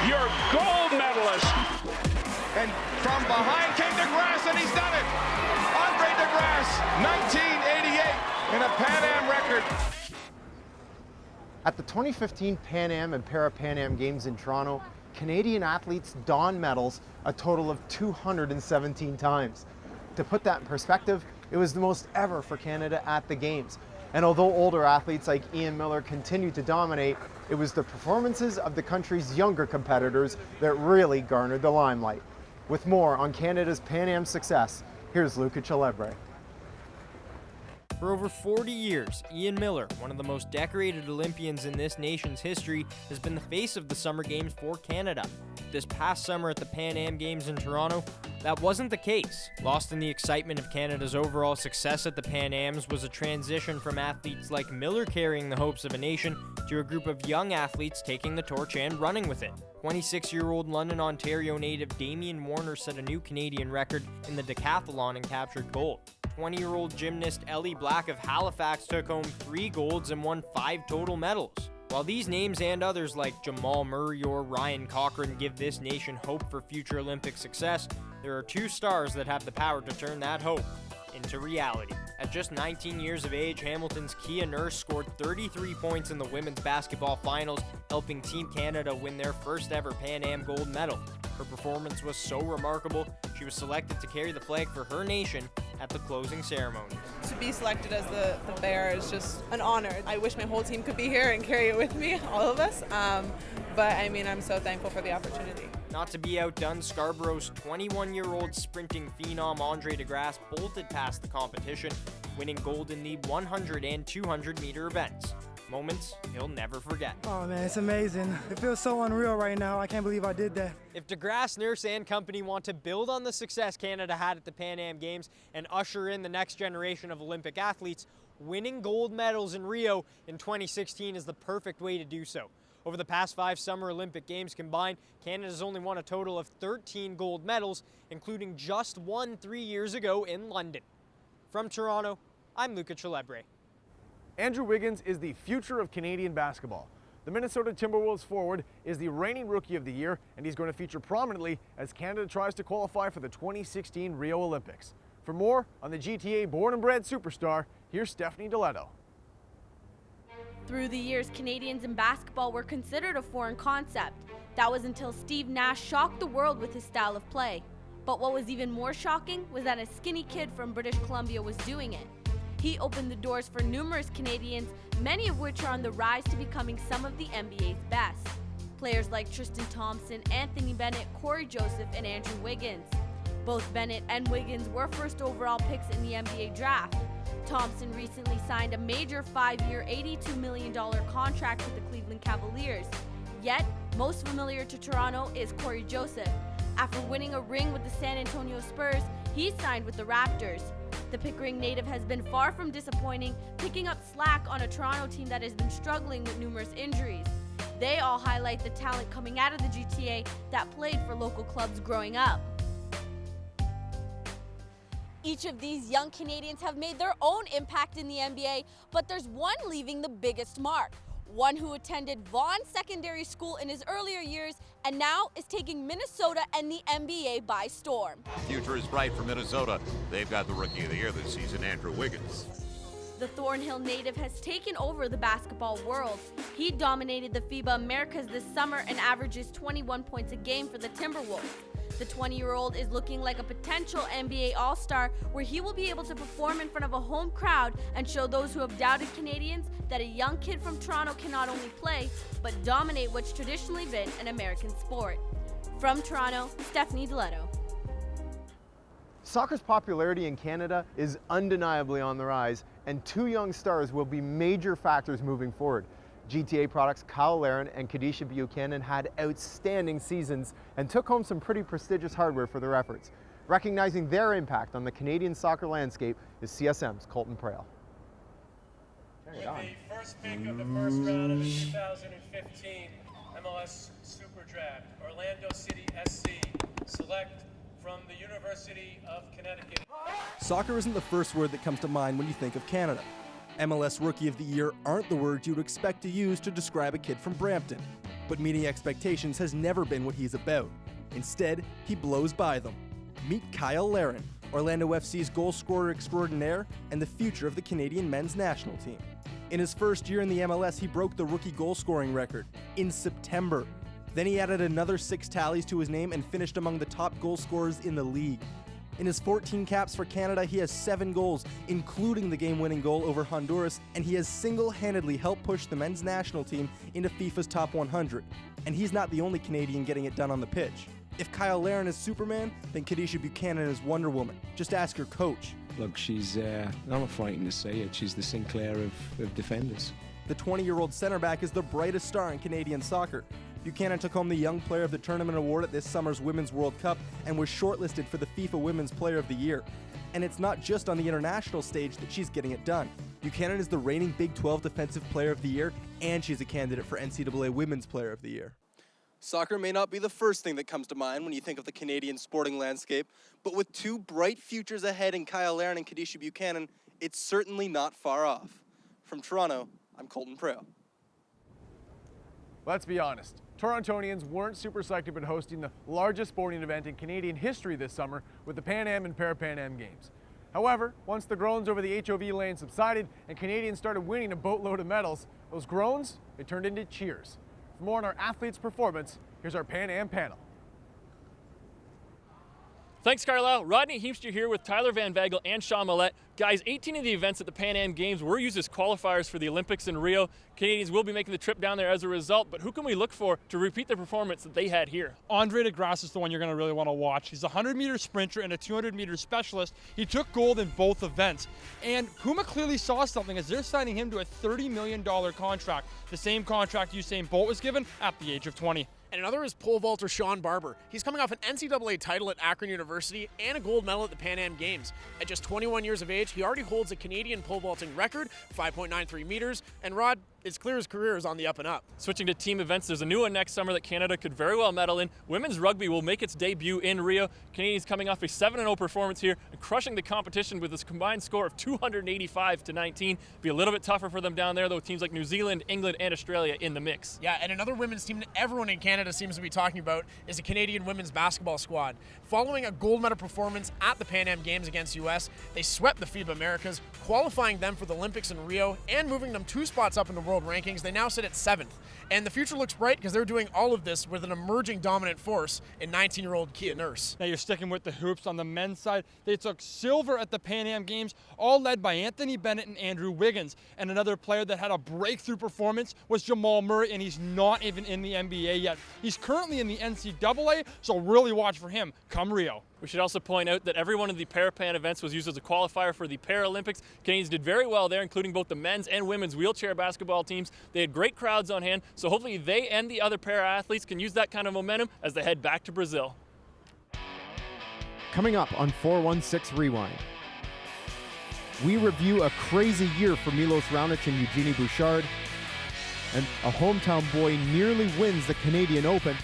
your gold medalist. And from behind came DeGrasse, and he's done it. Andre DeGrasse, 1988, in a Pan Am record. At the 2015 Pan Am and Para-Pan Am Games in Toronto, Canadian athletes donned medals a total of 217 times. To put that in perspective, it was the most ever for Canada at the Games. And although older athletes like Ian Miller continued to dominate, it was the performances of the country's younger competitors that really garnered the limelight. With more on Canada's Pan Am success, here's Luca Celebre. For over 40 years, Ian Miller, one of the most decorated Olympians in this nation's history, has been the face of the Summer Games for Canada. This past summer at the Pan Am Games in Toronto, that wasn't the case. Lost in the excitement of Canada's overall success at the Pan Ams was a transition from athletes like Miller carrying the hopes of a nation to a group of young athletes taking the torch and running with it. 26-year-old London, Ontario native Damien Warner set a new Canadian record in the decathlon and captured gold. 20-year-old gymnast Ellie Black of Halifax took home 3 golds and won 5 total medals. While these names and others like Jamal Murray or Ryan Cochran give this nation hope for future Olympic success, there are 2 stars that have the power to turn that hope into reality. At just 19 years of age, Hamilton's Kia Nurse scored 33 points in the women's basketball finals, helping Team Canada win their first ever Pan Am gold medal. Her performance was so remarkable, she was selected to carry the flag for her nation at the closing ceremony. To be selected as the bearer is just an honor. I wish my whole team could be here and carry it with me, all of us. But I mean, I'm so thankful for the opportunity. Not to be outdone, Scarborough's 21-year-old sprinting phenom Andre DeGrasse bolted past the competition, winning gold in the 100 and 200 meter events. Moments he'll never forget. Oh man, it's amazing. It feels so unreal right now. I can't believe I did that. If DeGrasse, Nurse, and company want to build on the success Canada had at the Pan Am Games and usher in the next generation of Olympic athletes, winning gold medals in Rio in 2016 is the perfect way to do so. Over the past 5 Summer Olympic Games combined, Canada's only won a total of 13 gold medals, including just one 3 years ago in London. From Toronto, I'm Luca Celebre. Andrew Wiggins is the future of Canadian basketball. The Minnesota Timberwolves forward is the reigning Rookie of the Year, and he's going to feature prominently as Canada tries to qualify for the 2016 Rio Olympics. For more on the GTA born and bred superstar, here's Stephanie Diletto. Through the years, Canadians in basketball were considered a foreign concept. That was until Steve Nash shocked the world with his style of play. But what was even more shocking was that a skinny kid from British Columbia was doing it. He opened the doors for numerous Canadians, many of which are on the rise to becoming some of the NBA's best. Players like Tristan Thompson, Anthony Bennett, Corey Joseph, and Andrew Wiggins. Both Bennett and Wiggins were first overall picks in the NBA draft. Thompson recently signed a major 5-year, $82 million contract with the Cleveland Cavaliers. Yet, most familiar to Toronto is Corey Joseph. After winning a ring with the San Antonio Spurs, he signed with the Raptors. The Pickering native has been far from disappointing, picking up slack on a Toronto team that has been struggling with numerous injuries. They all highlight the talent coming out of the GTA that played for local clubs growing up. Each of these young Canadians have made their own impact in the NBA, but there's one leaving the biggest mark. One who attended Vaughan Secondary School in his earlier years and now is taking Minnesota and the NBA by storm. The future is bright for Minnesota. They've got the Rookie of the Year this season, Andrew Wiggins. The Thornhill native has taken over the basketball world. He dominated the FIBA Americas this summer and averages 21 points a game for the Timberwolves. The 20-year-old is looking like a potential NBA All-Star where he will be able to perform in front of a home crowd and show those who have doubted Canadians that a young kid from Toronto can not only play, but dominate what's traditionally been an American sport. From Toronto, Stephanie Diletto. Soccer's popularity in Canada is undeniably on the rise, and 2 young stars will be major factors moving forward. GTA products Kyle Larin and Kadisha Buchanan had outstanding seasons and took home some pretty prestigious hardware for their efforts. Recognizing their impact on the Canadian soccer landscape is CSM's Colton Prale. With the first pick of the first round of the 2015 MLS Super Draft, Orlando City SC select from the University of Connecticut. Soccer isn't the first word that comes to mind when you think of Canada. MLS Rookie of the Year aren't the words you'd expect to use to describe a kid from Brampton. But but meeting expectations has never been what he's about. Instead, he blows by them. Meet Kyle Larin, Orlando FC's goal scorer extraordinaire and the future of the Canadian men's national team. In his first year in the MLS, he broke the rookie goal scoring record in September. Then he added another 6 tallies to his name and finished among the top goal scorers in the league. In his 14 caps for Canada, he has 7 goals, including the game-winning goal over Honduras, and he has single-handedly helped push the men's national team into FIFA's top 100. And he's not the only Canadian getting it done on the pitch. If Kyle Larin is Superman, then Kadisha Buchanan is Wonder Woman. Just ask her coach. Look, she's, I'm not frightened to say it, she's the Sinclair of defenders. The 20-year-old center back is the brightest star in Canadian soccer. Buchanan took home the Young Player of the Tournament award at this summer's Women's World Cup and was shortlisted for the FIFA Women's Player of the Year. And it's not just on the international stage that she's getting it done. Buchanan is the reigning Big 12 Defensive Player of the Year, and she's a candidate for NCAA Women's Player of the Year. Soccer may not be the first thing that comes to mind when you think of the Canadian sporting landscape, but with 2 bright futures ahead in Kyle Larin and Kadisha Buchanan, it's certainly not far off. From Toronto, I'm Colton Preo. Let's be honest, Torontonians weren't super psyched about hosting the largest sporting event in Canadian history this summer with the Pan Am and Para-Pan Am Games. However, once the groans over the HOV lane subsided and Canadians started winning a boatload of medals, those groans, they turned into cheers. For more on our athletes' performance, here's our Pan Am panel. Thanks, Carlisle. Rodney Hiemstra here with Tyler Van Vagel and Sean Millette. Guys, 18 of the events at the Pan Am Games were used as qualifiers for the Olympics in Rio. Canadians will be making the trip down there as a result, but who can we look for to repeat the performance that they had here? Andre DeGrasse is the one you're going to really want to watch. He's a 100-meter sprinter and a 200-meter specialist. He took gold in both events. And Puma clearly saw something as they're signing him to a $30 million contract, the same contract Usain Bolt was given at the age of 20. And another is pole vaulter Sean Barber. He's coming off an NCAA title at Akron University and a gold medal at the Pan Am Games. At just 21 years of age, he already holds a Canadian pole vaulting record, 5.93 meters. And Rod, it's clear his career is on the up and up. Switching to team events, there's a new one next summer that Canada could very well medal in. Women's rugby will make its debut in Rio. Canadians coming off a 7-0 performance here and crushing the competition with this combined score of 285-19. Be a little bit tougher for them down there, though, with teams like New Zealand, England, and Australia in the mix. Yeah, and another women's team that everyone in Canada seems to be talking about is the Canadian women's basketball squad. Following a gold medal performance at the Pan Am Games against US, they swept the FIBA Americas, qualifying them for the Olympics in Rio and moving them 2 spots up in the world rankings. They now sit at 7th. And the future looks bright because they're doing all of this with an emerging dominant force in 19-year-old Kia Nurse. Now you're sticking with the hoops on the men's side. They took silver at the Pan Am Games, all led by Anthony Bennett and Andrew Wiggins. And another player that had a breakthrough performance was Jamal Murray, and he's not even in the NBA yet. He's currently in the NCAA, so really watch for him come Rio. We should also point out that every one of the Para-Pan events was used as a qualifier for the Paralympics. Canadians did very well there, including both the men's and women's wheelchair basketball teams. They had great crowds on hand, so hopefully they and the other para-athletes can use that kind of momentum as they head back to Brazil. Coming up on 416 Rewind, we review a crazy year for Milos Raonic and Eugenie Bouchard, and a hometown boy nearly wins the Canadian Open